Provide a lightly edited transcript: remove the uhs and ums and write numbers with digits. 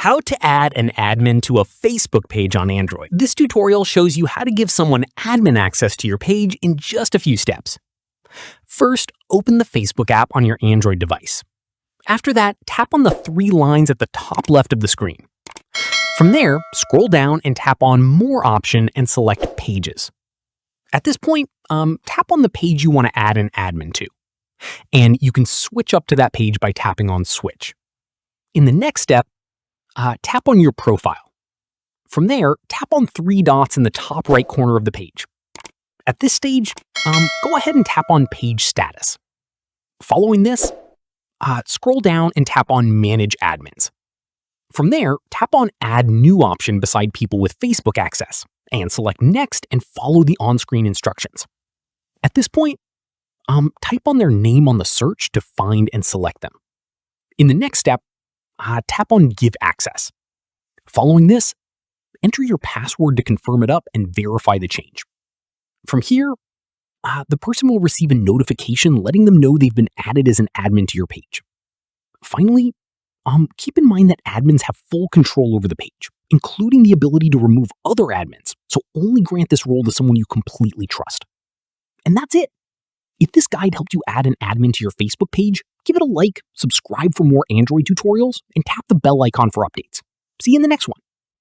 How to add an admin to a Facebook page on Android. This tutorial shows you how to give someone admin access to your page in just a few steps. First, open the Facebook app on your Android device. After that, tap on the three lines at the top left of the screen. From there, scroll down and tap on More option and select Pages. At this point, tap on the page you want to add an admin to. And you can switch up to that page by tapping on Switch. In the next step, tap on your profile. From there, tap on three dots in the top right corner of the page. At this stage, go ahead and tap on Page Status. Following this, scroll down and tap on Manage Admins. From there, tap on Add New option beside people with Facebook access, and select Next and follow the on-screen instructions. At this point, type on their name on the search to find and select them. In the next step, tap on Give Access. Following this, enter your password to confirm it up and verify the change. From here, the person will receive a notification letting them know they've been added as an admin to your page. Finally, keep in mind that admins have full control over the page, including the ability to remove other admins, so only grant this role to someone you completely trust. And that's it. If this guide helped you add an admin to your Facebook page, give it a like, subscribe for more Android tutorials, and tap the bell icon for updates. See you in the next one.